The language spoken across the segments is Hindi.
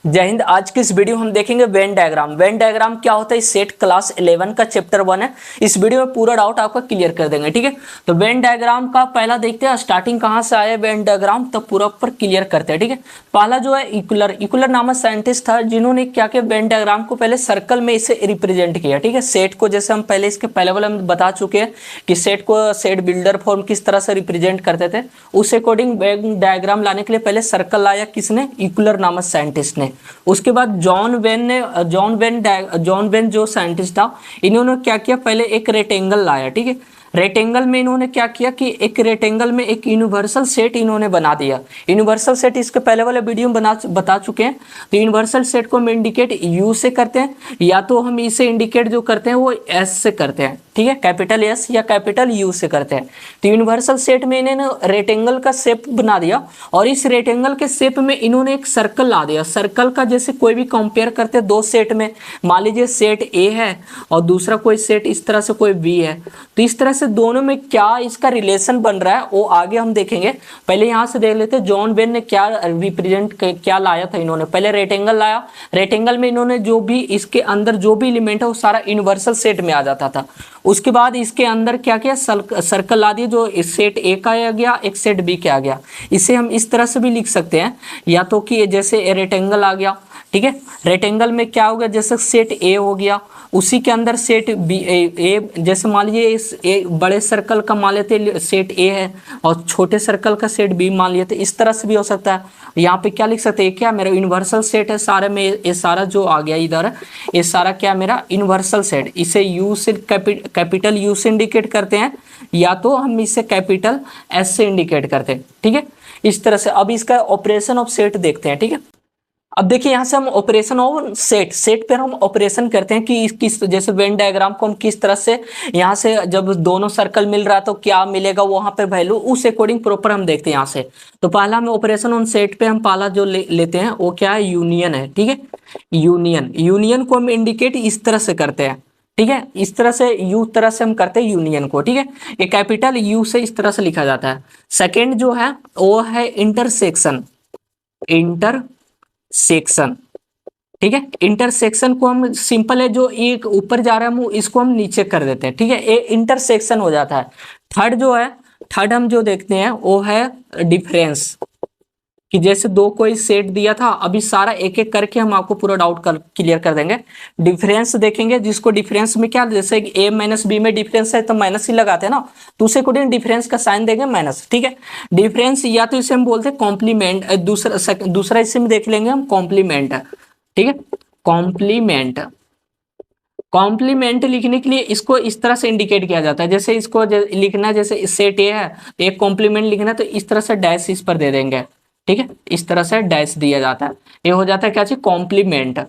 जय हिंद। आज की इस वीडियो में हम देखेंगे वेन डायग्राम। वेन डायग्राम क्या होता है? सेट क्लास 11 का चैप्टर 1 है। इस वीडियो में पूरा डाउट आपका क्लियर कर देंगे, ठीक है। तो वेन डायग्राम का पहला देखते हैं, स्टार्टिंग कहाँ से आया वेन डायग्राम, तो पूरा पर क्लियर करते हैं, ठीक है। पहला जो है यूक्लर नामक साइंटिस्ट था, जिन्होंने क्या किया, वेन डायग्राम को पहले सर्कल में इसे रिप्रेजेंट किया, ठीक है। सेट को जैसे हम पहले इसके पहले वाले में बता चुके हैं कि सेट को सेट बिल्डर फॉर्म किस तरह से रिप्रेजेंट करते थे, उस अकॉर्डिंग वेन डायग्राम लाने के लिए पहले सर्कल लाया किसने? यूक्लर नामक साइंटिस्ट ने। उसके बाद जॉन वेन जो साइंटिस्ट था, इन्होंने क्या किया, पहले एक रेक्टेंगल लाया, ठीक है। रेक्टेंगल में इन्होंने क्या किया कि एक रेक्टेंगल में एक यूनिवर्सल सेट इन्होंने बना दिया। यूनिवर्सल सेट इसके पहले वाले वीडियो में बता चुके हैं। तो यूनिवर्सल सेट को हम इंडिकेट यू से करते हैं, या तो हम इसे इंडिकेट जो करते हैं वो एस से करते हैं, ठीक है। कैपिटल एस या कैपिटल यू से करते हैं। तो यूनिवर्सल सेट में इन्होंने रेक्टेंगल का शेप बना दिया, और इस रेक्टेंगल के शेप में इन्होंने एक सर्कल ला दिया। सर्कल का जैसे कोई भी कंपेयर करते हैं दो सेट में, मान लीजिए सेट ए है और दूसरा कोई सेट इस तरह से कोई बी है, तो इस तरह से दोनों में क्या इसका रिलेशन बन रहा है वो आगे हम देखेंगे। पहले यहाँ से देख लेते हैं जॉन वेन ने क्या रिप्रेजेंट क्या लाया था। इन्होंने पहले रेक्टेंगल लाया, रेक्टेंगल में इन्होंने जो भी इसके अंदर जो भी एलिमेंट है वो सारा यूनिवर्सल सेट में आ जाता था। उसके बाद इसके अंदर क्या किया, सर्कल ला दिया, जो इस सेट ए का आ गया, एक सेट बी का आ गया। इसे हम इस तरह से भी लिख सकते हैं, या तो कि जैसे रेक्टेंगल आ गया, ठीक है। रेक्टेंगल में क्या हो गया, जैसे सेट ए हो गया, उसी के अंदर सेट बी ए, जैसे मान लीजिए इस बड़े सर्कल का मान लेते सेट ए है और छोटे सर्कल का सेट बी मान लेते, इस तरह से भी हो सकता है। यहाँ पे क्या लिख सकते हैं, क्या मेरा यूनिवर्सल सेट है सारे में, ये सारा जो आ गया इधर, ये सारा क्या मेरा यूनिवर्सल सेट। इसे यू से कैपिटल यू से इंडिकेट करते हैं, या तो हम इसे कैपिटल एस से इंडिकेट करते हैं, ठीक है। इस तरह से अब इसका ऑपरेशन ऑफ सेट देखते हैं, ठीक है। अब देखिए यहाँ से हम ऑपरेशन ऑफ सेट पर हम ऑपरेशन करते हैं कि किस, जैसे वेन डायग्राम को हम किस तरह से यहाँ से जब दोनों सर्कल मिल रहा है तो क्या मिलेगा वहां पे वैल्यू, उस अकॉर्डिंग प्रॉपर हम देखते हैं यहाँ से। तो पहला हम ऑपरेशन ऑन सेट पे हम पहला जो लेते हैं वो क्या है, यूनियन है, ठीक है। यूनियन को हम इंडिकेट इस तरह से करते हैं, ठीक है। इस तरह से यू तरह से हम करते हैं यूनियन को, ठीक है। ये कैपिटल यू से इस तरह से लिखा जाता है। सेकेंड जो है वो है इंटरसेक्शन, ठीक है। इंटरसेक्शन को हम सिंपल है, जो एक ऊपर जा रहा है हम इसको हम नीचे कर देते हैं, ठीक है। ये इंटरसेक्शन हो जाता है। थर्ड हम जो देखते हैं वो है डिफरेंस, कि जैसे दो कोई सेट दिया था, अभी सारा एक एक करके हम आपको पूरा डाउट क्लियर कर देंगे। डिफरेंस देखेंगे, जिसको डिफरेंस में क्या, जैसे ए माइनस बी में डिफरेंस है तो माइनस ही लगाते हैं ना, तो उसे अकॉर्डिंग डिफरेंस का साइन देंगे माइनस, ठीक है। डिफरेंस या तो इसे हम बोलते हैं कॉम्प्लीमेंट, दूसरा इसे में देख लेंगे हम कॉम्प्लीमेंट, ठीक है। कॉम्प्लीमेंट लिखने के लिए इसको इस तरह से इंडिकेट किया जाता है, जैसे इसको लिखना, जैसे सेट ए है तो एक कॉम्प्लीमेंट लिखना, तो इस तरह से डैश इस पर दे देंगे, ठीक है। इस तरह से डैश दिया जाता है, ये हो जाता है क्या चीज, कॉम्प्लीमेंट।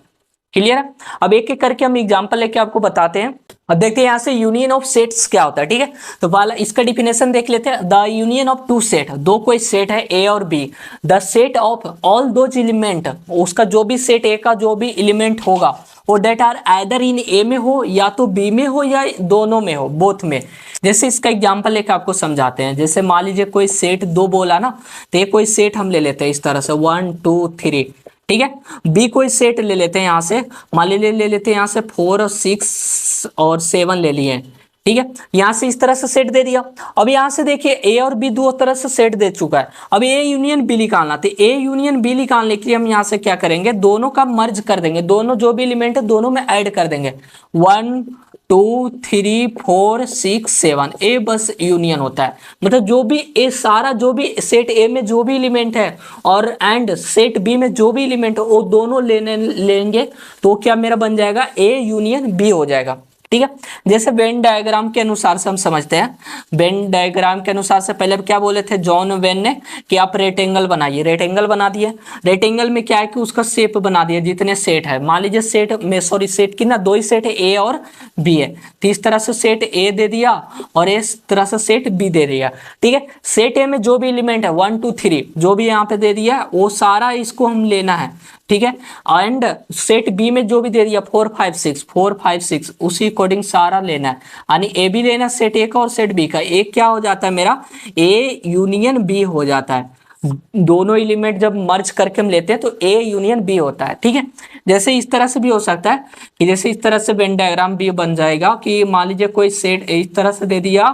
क्लियर है। अब एक एक करके हम एग्जांपल लेके आपको बताते हैं। अब देखते हैं यहाँ से यूनियन ऑफ सेट्स क्या होता है, ठीक है। तो पहला इसका डिफिनेशन देख लेते हैं। The union of two set, दो कोई सेट है ए और B, the set of all those element, उसका जो भी सेट ए का जो भी एलिमेंट होगा वो डेट आर आइदर इन ए में हो, या तो बी में हो, या दोनों में हो, बोथ में। जैसे इसका एग्जांपल लेकर आपको समझाते हैं। जैसे मान लीजिए कोई सेट दो बोला ना, तो ये कोई सेट हम ले लेते हैं इस तरह से 1 2 3, ठीक है। बी कोई सेट ले लेते हैं यहाँ से, मान लीजिए ले लेते हैं यहाँ से 4 6 और 7 ले लिए, ठीक है। यहाँ से इस तरह से सेट दे दिया। अब यहाँ से देखिए ए और बी दो तरह से सेट दे चुका है। अब ए यूनियन बी निकालना, तो ए यूनियन बी निकालने के लिए हम यहाँ से क्या करेंगे, दोनों का मर्ज कर देंगे, दोनों जो भी एलिमेंट है दोनों में ऐड कर देंगे। 1 2 3 4 6 7, ए बस यूनियन होता है, मतलब जो भी ए सारा जो भी सेट ए में जो भी एलिमेंट है और एंड सेट बी में जो भी एलिमेंट है वो दोनों लेंगे, तो क्या मेरा बन जाएगा, ए यूनियन बी हो जाएगा, ठीक है। जैसे वेन डायग्राम के अनुसार से हम समझते हैं। वेन डायग्राम के अनुसार से पहले क्या बोले थे जॉन वेन ने कि आप रेक्टेंगल बनाइए, रेक्टेंगल बना दिए। रेक्टेंगल में क्या है कि उसका शेप बना दिया, जितने सेट है, मान लीजिए सेट की ना दो ही सेट है, ए और बी है, तो इस तरह से सेट ए दे दिया और इस तरह से सेट बी दे दिया, ठीक है। सेट ए में जो भी एलिमेंट है 1 2 3 जो भी यहाँ पे दे दिया वो सारा इसको हम लेना है, ठीक है। एंड सेट बी में जो भी दे दिया 4 5 6 उसी अकॉर्डिंग सारा लेना है, यानी ए भी लेना सेट ए का और सेट बी का। ए क्या हो जाता है मेरा, ए यूनियन बी हो जाता है। दोनों एलिमेंट जब मर्ज करके हम लेते हैं तो ए यूनियन बी होता है, ठीक है। जैसे इस तरह से भी हो सकता है कि जैसे इस तरह से वेन डायग्राम भी बन जाएगा कि मान लीजिए कोई सेट इस तरह से दे दिया,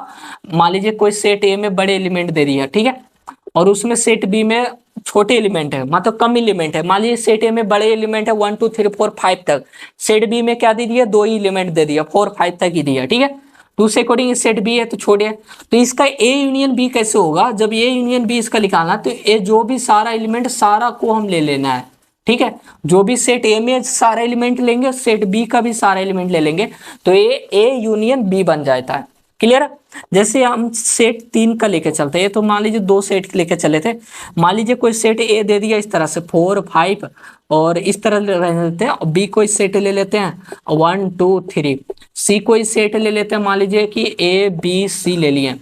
मान लीजिए कोई सेट ए में बड़े एलिमेंट दे दिया, ठीक है, और उसमें सेट बी में छोटे एलिमेंट है, मतलब कम एलिमेंट है। मान लीजिए सेट ए में बड़े एलिमेंट है 1 2 3 4 5 तक, सेट बी में क्या दे दिया, 2 ही एलिमेंट दे दिया, 4 5 तक ही दिया, ठीक है। तो उस अकॉर्डिंग सेट बी है तो छोड़िए। तो इसका ए यूनियन बी कैसे होगा, जब ए यूनियन बी इसका निकालना तो ए जो भी सारा एलिमेंट सारा को हम ले लेना है, ठीक है। जो भी सेट ए में सारा एलिमेंट लेंगे सेट बी का भी सारा एलिमेंट ले लेंगे तो ए यूनियन बी बन जाता है। क्लियर। जैसे हम सेट 3 का लेके चलते हैं, तो मान लीजिए 2 सेट लेके चले थे, मान लीजिए कोई सेट ए दे दिया इस तरह से 4 5 और इस तरह ले लेते हैं, और बी कोई सेट ले लेते हैं 1 2 3, सी कोई सेट ले लेते हैं, मान लीजिए कि ए बी सी ले लिए,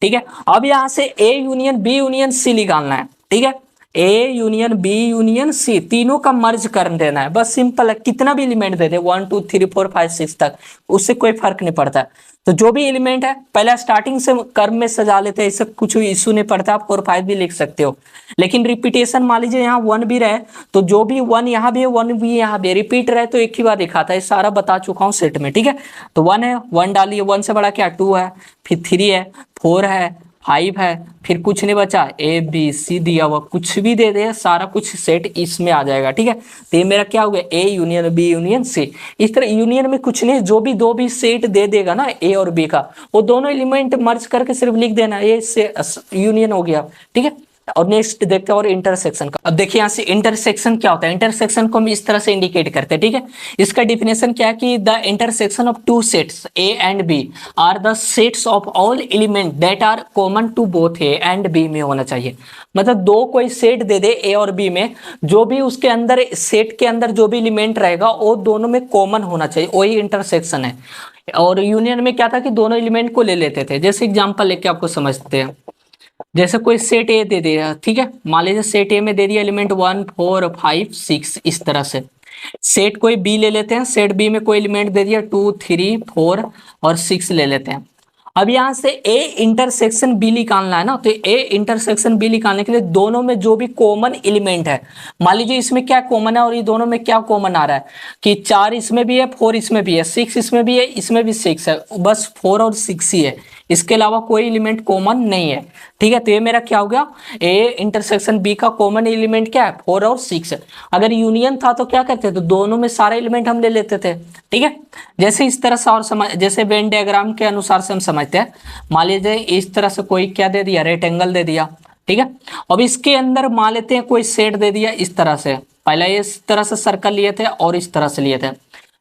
ठीक है। अब यहां से A union B union C निकालना है, ठीक है। A union B union C तीनों का मर्ज कर देना है, बस सिंपल है। कितना भी एलिमेंट दे दे 1 2 3 4 5 6 तक, उससे कोई फर्क नहीं पड़ता। तो जो भी एलिमेंट है पहले स्टार्टिंग से कर्व में सजा लेते हैं, इससे कुछ इशू नहीं पड़ता, आप 4 5 भी लिख सकते हो। लेकिन रिपीटेशन मान लीजिए यहाँ 1 भी रहे तो जो भी 1 यहाँ भी है 1 भी यहाँ भी रिपीट रहे तो एक ही बार दिखाता है, सारा बता चुका हूँ सेट में, ठीक है। तो 1 है, 1 डालिए, 1 से बड़ा क्या 2 है, फिर 3 है, 4 है, 5 है, फिर कुछ नहीं बचा, ए बी सी दिया हुआ, कुछ भी दे दे सारा कुछ सेट इसमें आ जाएगा, ठीक है। तो ये मेरा क्या हो गया, A union B union C. इस तरह यूनियन में कुछ नहीं, जो भी दो भी सेट दे देगा ना ए और बी का, वो दोनों एलिमेंट मर्ज करके सिर्फ लिख देना, ये से यूनियन हो गया, ठीक है। और नेक्स्ट देखते हैं और इंटरसेक्शन का। अब देखिए यहाँ से इंटरसेक्शन क्या होता है, इंटरसेक्शन को हम इस तरह से इंडिकेट करते हैं, ठीक है। इसका डिफिनेशन क्या है कि the intersection of two sets A and B are the sets of all element that are common to both A and B में होना चाहिए। मतलब दो कोई सेट दे दे ए और बी में, जो भी उसके अंदर सेट के अंदर जो भी एलिमेंट रहेगा वो दोनों में कॉमन होना चाहिए, वही इंटरसेक्शन है। और यूनियन में क्या था कि दोनों एलिमेंट को ले लेते थे। जैसे एग्जांपल लेके आपको समझते हैं, जैसे कोई सेट ए दे दिया, ठीक है, मान लीजिए सेट ए में दे दिया एलिमेंट 1 4 5 6 इस तरह से। सेट कोई बी ले लेते हैं, सेट बी में कोई एलिमेंट दे दिया 2 3 4 और 6 ले लेते हैं। अब यहां से ए इंटरसेक्शन बी निकालना है ना, तो ए इंटरसेक्शन बी निकालने के लिए दोनों में जो भी कॉमन एलिमेंट है, मान लीजिए इसमें क्या कॉमन है और ये दोनों में क्या कॉमन आ रहा है कि 4 इसमें भी है 4 इसमें भी है 6 इसमें भी है इसमें भी 6 है, बस 4 और 6 ही है, इसके अलावा कोई एलिमेंट कॉमन नहीं है, ठीक है। तो ये मेरा क्या हो गया, ए इंटरसेक्शन बी का कॉमन एलिमेंट क्या है 4 और 6। अगर यूनियन था तो क्या करते तो दोनों में सारे एलिमेंट हम ले लेते थे, ठीक है। जैसे इस तरह से और समझ, जैसे वेन डायग्राम के अनुसार से हम समझते हैं, मान लीजिए इस तरह से कोई क्या दे दिया, रेक्टेंगल दे दिया, ठीक है। अब इसके अंदर मान लेते हैं कोई सेट दे दिया इस तरह से, पहले इस तरह से सर्कल लिए थे और इस तरह से लिए थे,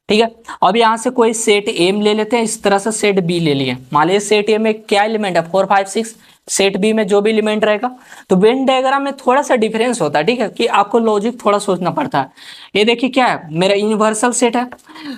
ठीक है। अब यहां से कोई सेट एम ले लेते हैं, इस तरह से सेट बी ले लिए। मान लीजिए सेट ए में क्या एलिमेंट है 4 5 6, सेट बी में जो भी एलिमेंट रहेगा। तो वेन डायग्राम में थोड़ा सा डिफरेंस होता है, ठीक है, कि आपको लॉजिक थोड़ा सोचना पड़ता है। ये देखिए क्या है, मेरा यूनिवर्सल सेट है,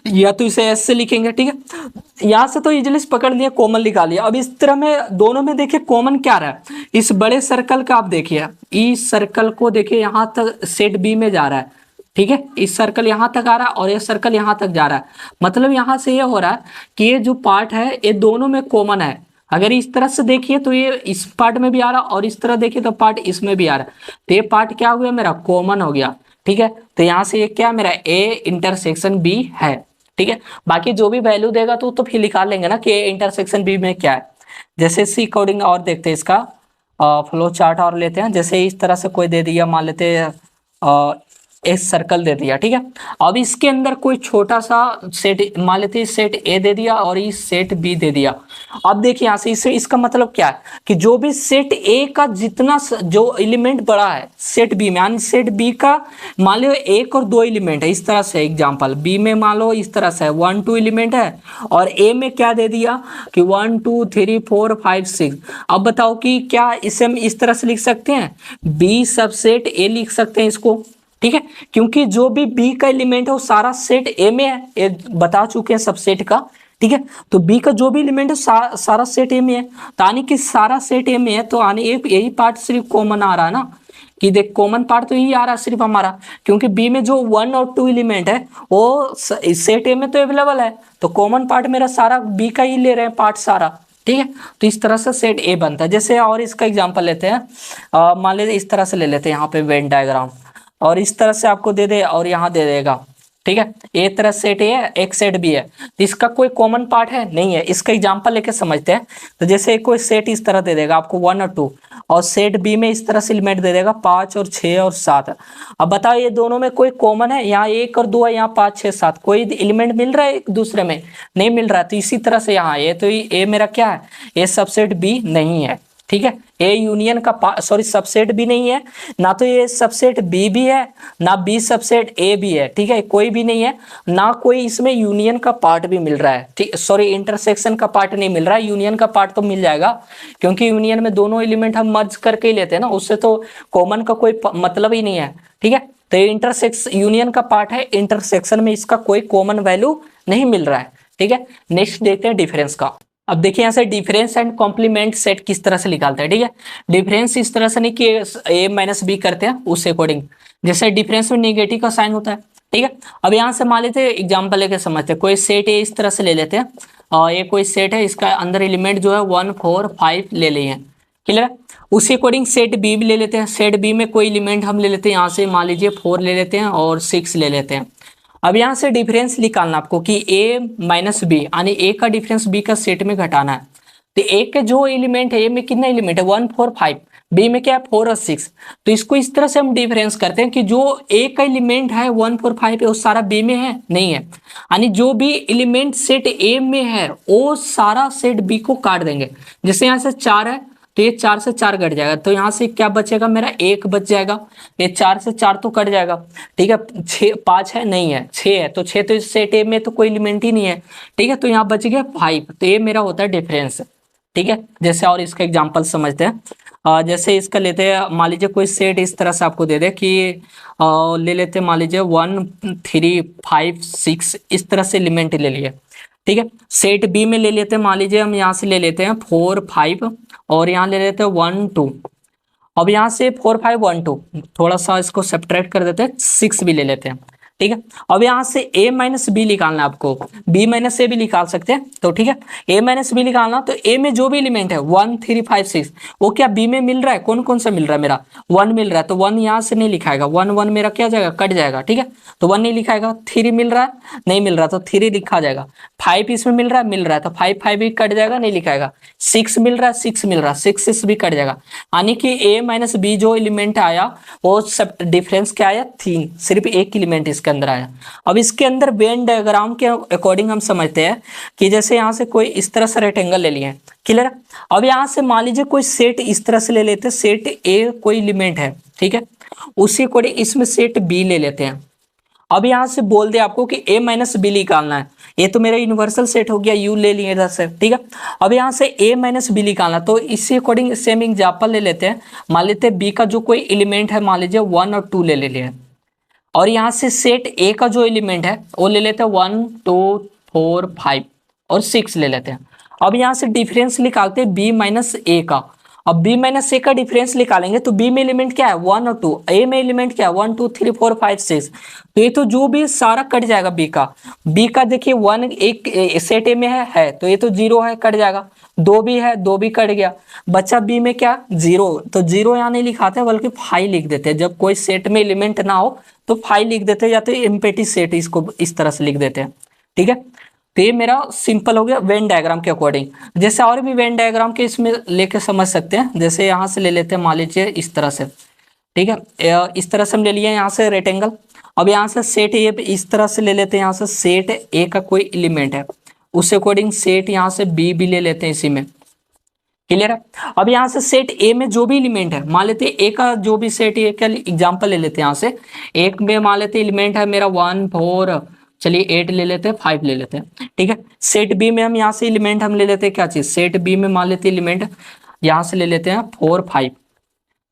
या तो इसे एस से लिखेंगे, ठीक है। यहां से तो इजिली पकड़ लिया, कॉमन निकाल लिया। अब इस तरह में दोनों में देखिए कॉमन क्या रहा है, इस बड़े सर्कल का आप देखिए, इस सर्कल को देखिए यहां तक सेट बी में जा रहा है, ठीक है। इस सर्कल यहां तक आ रहा है और ये सर्कल यहां तक जा रहा है, मतलब यहां से ये हो रहा है कि ये जो पार्ट है ये दोनों में कॉमन है। अगर इस तरह से देखिए तो ये इस पार्ट में भी आ रहा और इस तरह देखिए तो पार्ट इसमें भी आ रहा है, तो ये पार्ट क्या हो गया मेरा कॉमन हो गया, ठीक है। तो यहां से ये क्या मेरा ए इंटरसेक्शन बी है, ठीक है। बाकी जो भी वैल्यू देगा तो फिर निकाल लेंगे ना कि ए इंटरसेक्शन बी में क्या है। जैसे इसी अकॉर्डिंग और देखते हैं इसका फ्लो चार्ट और लेते हैं। जैसे इस तरह से कोई दे दिया, मान लेते हैं एक सर्कल दे दिया, ठीक है। अब इसके अंदर कोई छोटा सा सेट, मान लेते हैं सेट ए दे दिया और इस सेट बी दे दिया। अब देखिए यहां से इससे इसका मतलब क्या है कि जो भी सेट ए का जितना जो एलिमेंट बड़ा है सेट बी में, यानी सेट बी का मान लो 1 और 2 एलिमेंट है, इस तरह से एग्जांपल बी में मान लो इस तरह से 1 2 एलिमेंट है और ए में क्या दे दिया कि 1 2 3 4 5 6। अब बताओ कि क्या इसे हम इस तरह से लिख सकते हैं, बी सबसेट ए लिख सकते हैं इसको, ठीक है, क्योंकि जो भी बी का एलिमेंट है वो सारा सेट ए में है, ये बता चुके हैं सबसेट का, ठीक है। तो बी का जो भी एलिमेंट है सारा सेट ए में है, तो यानी कि सारा सेट ए में है, तो यानी यही पार्ट सिर्फ कॉमन आ रहा है ना, कि देख कॉमन पार्ट तो यही आ रहा है सिर्फ हमारा, क्योंकि बी में जो 1 और 2 एलिमेंट है वो सेट ए में तो अवेलेबल है, तो कॉमन पार्ट मेरा सारा बी का ही ले रहे हैं पार्ट सारा, ठीक है। तो इस तरह से सेट ए बनता है। जैसे और इसका एग्जांपल लेते हैं, मान लीजिए इस तरह से ले लेते हैं यहाँ पे वेन डायग्राम, और इस तरह से आपको दे दे और यहाँ दे देगा, ठीक है। एक तरह सेट ए है, एक सेट बी है, तो इसका कोई कॉमन पार्ट है नहीं है। इसका एग्जांपल लेके समझते हैं। तो जैसे कोई सेट इस तरह दे देगा आपको 1 और 2, और सेट बी में इस तरह से एलिमेंट दे देगा 5 और 6 और 7। अब बताओ ये दोनों में कोई कॉमन है? यहाँ 1 और 2 है, यहाँ 5 6 7, कोई एलिमेंट मिल रहा है एक दूसरे में? नहीं मिल रहा है। तो इसी तरह से यहाँ ये तो ए मेरा क्या है, ए सबसेट बी नहीं है, ठीक है। ए यूनियन का सॉरी सबसेट भी नहीं है, ना तो ये सबसेट बी भी है, ना बी सबसेट ए भी है, ठीक है। कोई भी नहीं है, ना कोई इसमें यूनियन का पार्ट भी मिल रहा है, ठीक, सॉरी इंटरसेक्शन का पार्ट नहीं मिल रहा है। यूनियन का पार्ट तो मिल जाएगा, क्योंकि यूनियन में दोनों एलिमेंट हम मर्ज करके ही लेते हैं ना, उससे तो कॉमन का कोई मतलब ही नहीं है, ठीक है। तो ये इंटरसेक्शन यूनियन का पार्ट है, इंटरसेक्शन में इसका कोई कॉमन वैल्यू नहीं मिल रहा है, ठीक है। नेक्स्ट देखते हैं डिफरेंस का। अब देखिए यहाँ से डिफरेंस एंड कॉम्प्लीमेंट सेट किस तरह से निकालते हैं, ठीक है। डिफरेंस इस तरह से नहीं कि ए माइनस बी करते हैं उस अकॉर्डिंग, जैसे डिफरेंस में नेगेटिव का साइन होता है, ठीक है। अब यहाँ से मान लेते हैं एग्जाम्पल लेके समझते हैं। कोई सेट ए इस तरह से ले लेते हैं, और ये कोई सेट है, इसका अंदर एलिमेंट जो है 1 4 5 ले लिए हैं, क्लियर है। उसी अकॉर्डिंग सेट बी भी ले लेते हैं। सेट बी में कोई एलिमेंट हम ले लेते हैं, यहाँ से मान लीजिए 4 ले लेते हैं और 6 ले लेते हैं। अब यहाँ से डिफरेंस निकालना आपको कि a माइनस बी, यानी a का डिफरेंस b का सेट में घटाना है। तो a के जो एलिमेंट है, a में कितना एलिमेंट है 1 4 5, b में क्या है 4 और 6। तो इसको इस तरह से हम डिफरेंस करते हैं कि जो a का एलिमेंट है 1 4 5 है वो सारा b में है नहीं है, यानी जो भी एलिमेंट सेट a में है वो सारा सेट b को काट देंगे। जैसे यहाँ से 4 है तो ये 4 से 4 कट जाएगा, तो यहाँ से क्या बचेगा मेरा 1 बच जाएगा। ये 4 से 4 तो कट जाएगा, ठीक है। 6 5 है नहीं है, 6 है, तो 6 तो इस सेट ए में तो कोई एलिमेंट ही नहीं है, ठीक है। तो यहाँ बच गया 5, तो ये मेरा होता है डिफरेंस, ठीक है। जैसे और इसका एग्जाम्पल समझते हैं। जैसे इसका लेते हैं, मान लीजिए कोई सेट इस तरह से आपको दे दे कि ले लेते हैं मान लीजिए 1 3 5 6, इस तरह से एलिमेंट ले लिए, ठीक है। सेट बी में ले लेते हैं, मान लीजिए हम यहाँ से ले लेते हैं 4 5 और यहाँ ले लेते हैं 1 2। अब यहाँ से 4 5 1 2, थोड़ा सा इसको सब्ट्रैक्ट कर देते हैं, 6 भी ले लेते हैं, ठीक है। अब यहाँ से a माइनस बी निकालना है आपको, b माइनस ए भी निकाल सकते हैं, तो ठीक है। a माइनस बी निकालना, तो a में जो भी एलिमेंट है 1 3 5 6 वो क्या b में मिल रहा है? कौन कौन सा मिल रहा है? मेरा 1 मिल रहा है, तो 1 यहाँ से नहीं लिखाएगा, 1 1 मेरा क्या जाएगा, कट जाएगा, ठीक है। तो 1 नहीं लिखाएगा। 3 मिल रहा है, नहीं मिल रहा, तो 3 लिखा जाएगा। 5 इसमें मिल रहा है, मिल रहा है, तो 5 5 भी कट जाएगा, नहीं लिखाएगा। 6 मिल रहा है, 6 मिल रहा है, 6 6 भी कट जाएगा। यानी कि a माइनस बी जो एलिमेंट आया वो सब डिफरेंस क्या आया 3, सिर्फ एक एलिमेंट इसके अंदर आया। अब इसके अंदर वेन डायग्राम के अकॉर्डिंग हम समझते हैं कि जैसे यहाँ से कोई इस तरह से रेक्टेंगल ले लिए, क्लियर। अब यहाँ से मान लीजिए कोई सेट इस तरह से ले लेते हैं, सेट ए कोई एलिमेंट है, ठीक है। उसी अकॉर्डिंग इसमें सेट बी ले लेते हैं। अब यहाँ से बोल दे आपको कि a माइनस बी निकालना है, ये तो मेरा यूनिवर्सल सेट हो गया, u ले लिए इधर से, ठीक है। अब यहाँ से a माइनस बी निकालना, तो इसी अकॉर्डिंग सेम एग्जाम्पल ले लेते हैं। मान लेते हैं b का जो कोई एलिमेंट है, मान लीजिए 1 और 2 ले लिए, और यहाँ से सेट a का जो एलिमेंट है वो ले लेते हैं 1 2 4 5 और 6 ले लेते हैं। अब यहाँ से डिफरेंस निकालते हैं b माइनस ए का। अब b माइनस ए का डिफरेंस निकालेंगे तो b में एलिमेंट क्या है 1 और 2, a में एलिमेंट क्या है 1 2 3 4 5 6, तो ये तो जो भी सारा कट जाएगा b का देखिए 1 एक सेट a में है, तो ये तो 0 है, कट जाएगा। 2 भी है, 2 भी कट गया, बच्चा b में क्या 0, तो 0 यहाँ नहीं लिखाते बल्कि 5 लिख देते हैं। जब कोई सेट में एलिमेंट ना हो तो 5 लिख देते हैं, या तो एम्प्टी सेट इसको इस तरह से लिख देते हैं, ठीक है। तो ये मेरा सिंपल हो गया वेन डायग्राम के अकॉर्डिंग। जैसे और भी वेन डायग्राम के इसमें लेके समझ सकते हैं। जैसे यहाँ से ले लेते हैं मान लीजिए इस तरह से, ठीक है। इस तरह से हम ले लिए यहाँ से रेक्टेंगल। अब यहाँ से सेट ए इस तरह से ले लेते हैं, यहाँ से सेट ए का कोई एलिमेंट है, उस अकॉर्डिंग सेट यहाँ से बी भी ले लेते हैं इसी में, क्लियर है। अब यहाँ से सेट ए में जो भी एलिमेंट है, मान लेते हैं ए का जो भी सेट ए का एग्जांपल ले लेते हैं। यहाँ से एक में मान लेते हैं एलिमेंट है मेरा 1 4, चलिए 8 ले लेते हैं, 5 ले लेते हैं, ठीक है। सेट बी में हम यहाँ से एलिमेंट हम ले लेते हैं क्या चीज, सेट बी में मान लेते हैं एलिमेंट यहाँ से ले लेते हैं 4 5।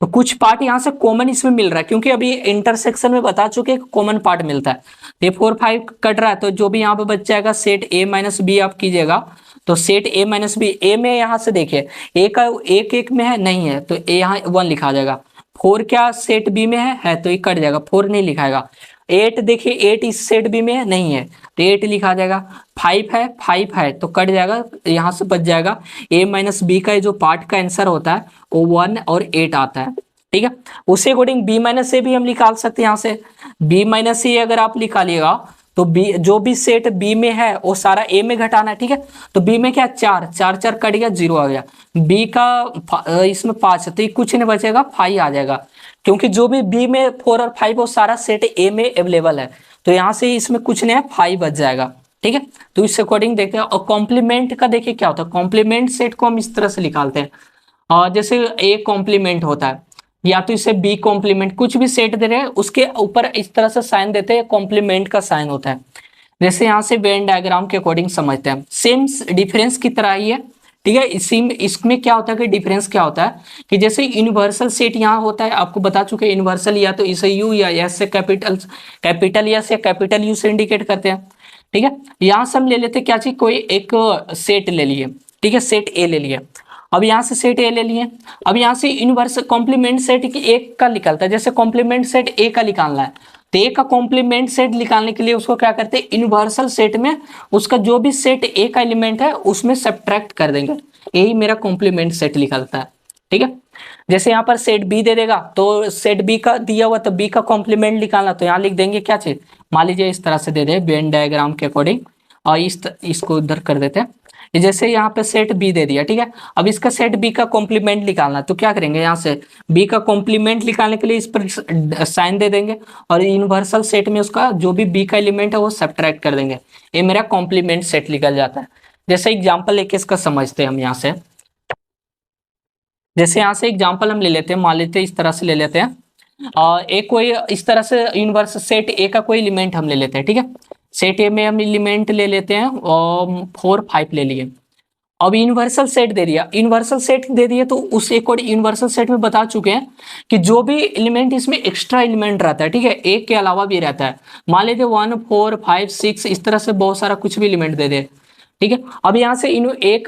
तो कुछ पार्ट यहाँ से कॉमन इसमें मिल रहा है, क्योंकि अभी इंटरसेक्शन में बता चुके कॉमन पार्ट मिलता है। ये 4 5 कट रहा है, तो जो भी यहाँ पे बच जाएगा सेट ए माइनस बी आप कीजिएगा, तो सेट ए माइनस बी, ए में यहाँ से देखिए ए का एक एक में है नहीं है, तो ए यहाँ 1 लिखा जाएगा। 4 क्या सेट बी में है तो ये कट जाएगा, 4 नहीं लिखाएगा। 8 देखिए 8 इस सेट बी में है, नहीं है, तो 8 लिखा जाएगा। 5 है तो कट जाएगा, यहाँ से बच जाएगा a माइनस बी का जो पार्ट का आंसर होता है वो 1 और 8 आता है। ठीक है, उसी अकॉर्डिंग बी माइनस ए भी हम निकाल सकते हैं। यहाँ से बी माइनस ए अगर आप निकालिएगा तो बी जो भी सेट बी में है वो सारा ए में घटाना है। ठीक है, तो बी में क्या 4 4 4 कट गया, 0 आ गया। बी का इसमें 5 तो कुछ नहीं बचेगा, 5 आ जाएगा, क्योंकि जो भी बी में 4 और 5 वो सारा सेट ए में अवेलेबल है, तो यहाँ से इसमें कुछ नहीं है, 5 बच जाएगा। ठीक है, तो इस अकॉर्डिंग देखते हैं। और कॉम्प्लीमेंट का देखिए क्या होता है, कॉम्प्लीमेंट सेट को हम इस तरह से निकालते हैं, और जैसे ए कॉम्प्लीमेंट होता है या तो इसे बी कॉम्प्लीमेंट, कुछ भी सेट दे रहे हैं उसके ऊपर इस तरह से साइन देते हैं, कॉम्प्लीमेंट का साइन होता है। जैसे यहाँ से वेन डायग्राम के अकॉर्डिंग समझते हैं, सेम डिफरेंस की तरह ही है। ठीक है, इसी इसमें क्या होता है कि डिफरेंस क्या होता है कि जैसे यूनिवर्सल सेट यहाँ होता है, आपको बता चुके यूनिवर्सल या तो इसे यू या एस से कैपिटल एस या कैपिटल यू से इंडिकेट करते हैं। ठीक है, यहाँ से हम ले लेते हैं क्या चीज, कोई एक सेट ले लिए। ठीक है, सेट ए ले लिए, अब यहाँ से सेट ए ले लिए। अब यहाँ से यूनिवर्सल कॉम्प्लीमेंट सेट की एक का निकलता है, जैसे कॉम्प्लीमेंट सेट ए का निकालना है, तो ए का कॉम्प्लीमेंट सेट निकालने के लिए उसको क्या करते हैं, यूनिवर्सल सेट में उसका जो भी सेट ए का एलिमेंट है उसमें सब्ट्रैक्ट कर देंगे, यही मेरा कॉम्प्लीमेंट सेट निकलता है। ठीक है, जैसे यहाँ पर सेट बी दे देगा तो सेट बी का दिया हुआ तो बी का कॉम्प्लीमेंट निकालना, तो यहाँ लिख देंगे क्या चीज, मान लीजिए इस तरह से दे दे वेन डायग्राम के अकॉर्डिंग, और इसको इधर कर देते हैं। जैसे यहाँ पे सेट बी दे दिया, ठीक है, अब इसका सेट बी का कॉम्प्लीमेंट निकालना, तो क्या करेंगे, यहाँ से बी का कॉम्प्लीमेंट निकालने के लिए इस पर साइन दे देंगे, और यूनिवर्सल सेट में उसका जो भी बी का एलिमेंट है वो सब्ट्रैक्ट कर देंगे, ये मेरा कॉम्प्लीमेंट सेट निकल जाता है। जैसे एग्जाम्पल लेके इसका समझते हैं हम यहाँ से, जैसे यहाँ से एग्जाम्पल हम ले लेते हैं, मान लेते हैं इस तरह से ले लेते हैं, एक कोई इस तरह से यूनिवर्सल सेट ए का कोई एलिमेंट हम ले लेते हैं। ठीक है, सेट ए में हम एलिमेंट ले लेते हैं और 4 5 ले लिए। अब यूनिवर्सल सेट दे दिया, यूनिवर्सल सेट दे दिए तो उस एक और यूनिवर्सल सेट में बता चुके हैं कि जो भी एलिमेंट इसमें एक्स्ट्रा एलिमेंट रहता है, ठीक है, एक के अलावा भी रहता है, मान लीजिए 1 4 5 6 इस तरह से बहुत सारा कुछ भी एलिमेंट दे दे। ठीक है, अब यहाँ से ए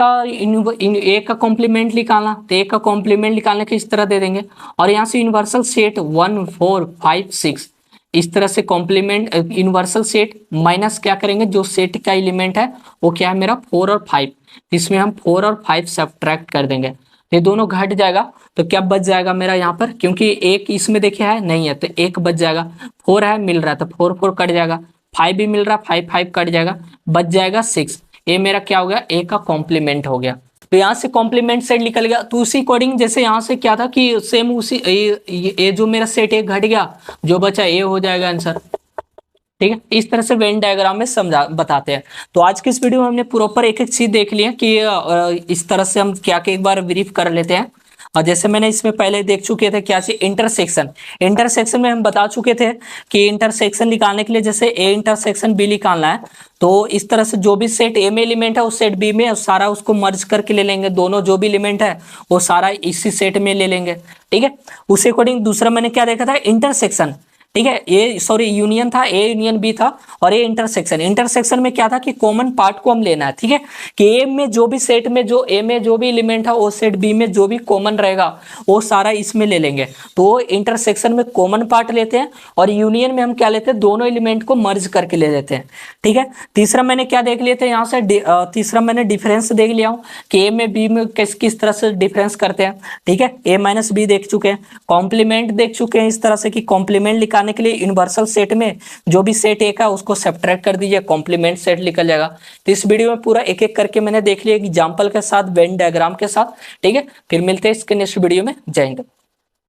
का कॉम्प्लीमेंट निकालना, तो ए का कॉम्प्लीमेंट निकालने के इस तरह दे देंगे, और यहाँ से यूनिवर्सल सेट 1 4 5 6 इस तरह से कॉम्प्लीमेंट यूनिवर्सल सेट माइनस क्या करेंगे, जो सेट का एलिमेंट है वो क्या है मेरा 4 और 5, इसमें हम 4 और 5 सब्ट्रैक्ट कर देंगे, ये दोनों घट जाएगा, तो क्या बच जाएगा मेरा यहाँ पर, क्योंकि एक इसमें देखे है नहीं है तो एक बच जाएगा, 4 है मिल रहा है तो 4 4 कट जाएगा, 5 भी मिल रहा है 5 5 कट जाएगा, बच जाएगा 6। ये मेरा क्या हो गया, ए का कॉम्प्लीमेंट हो गया। तो यहाँ से कॉम्प्लीमेंट सेट निकल गया, तो उसी अकॉर्डिंग जैसे यहाँ से क्या था कि सेम उसी ये जो मेरा सेट ए घट गया, जो बचा ए हो जाएगा आंसर। ठीक है, इस तरह से वेन डायग्राम में समझा बताते हैं। तो आज की इस वीडियो में हमने प्रॉपर एक एक चीज देख लिया कि इस तरह से हम क्या एक बार ब्रीफ कर लेते हैं। और जैसे मैंने इसमें पहले देख चुके थे क्या चीज, इंटरसेक्शन, इंटरसेक्शन में हम बता चुके थे कि इंटरसेक्शन निकालने के लिए जैसे ए इंटरसेक्शन बी निकालना है, तो इस तरह से जो भी सेट ए में एलिमेंट है उस सेट बी में सारा उसको मर्ज करके ले लेंगे, दोनों जो भी एलिमेंट है वो सारा इसी सेट में ले लेंगे। ठीक है, उसी अकॉर्डिंग दूसरा मैंने क्या देखा था, इंटरसेक्शन। ठीक है, ये सॉरी यूनियन था, ए यूनियन बी था, और ये इंटरसेक्शन। इंटरसेक्शन में क्या था कि कॉमन पार्ट को हम लेना है। ठीक है, कि ए में जो भी सेट में जो ए में जो भी एलिमेंट है वो सेट बी में जो भी कॉमन रहेगा वो सारा इसमें ले लेंगे, तो इंटरसेक्शन में कॉमन पार्ट लेते हैं, और यूनियन में हम क्या लेते हैं, दोनों एलिमेंट को मर्ज करके ले लेते हैं। ठीक है, तीसरा मैंने क्या देख लिया था यहाँ से, तीसरा मैंने डिफरेंस देख लिया हूँ कि ए में बी में किस किस तरह से डिफरेंस करते हैं। ठीक है, ए माइनस बी देख चुके हैं, कॉम्प्लीमेंट देख चुके हैं इस तरह से कि कॉम्प्लीमेंट निकालने के लिए यूनिवर्सल सेट में जो भी सेट ए का उसको सब्ट्रैक्ट कर दीजिए, कॉम्प्लीमेंट सेट निकल जाएगा। तो इस वीडियो में पूरा एक एक करके मैंने देख लिया एग्जांपल के साथ, वेन डायग्राम के साथ। ठीक है, फिर मिलते हैं इसके नेक्स्ट वीडियो में। जय हिंद।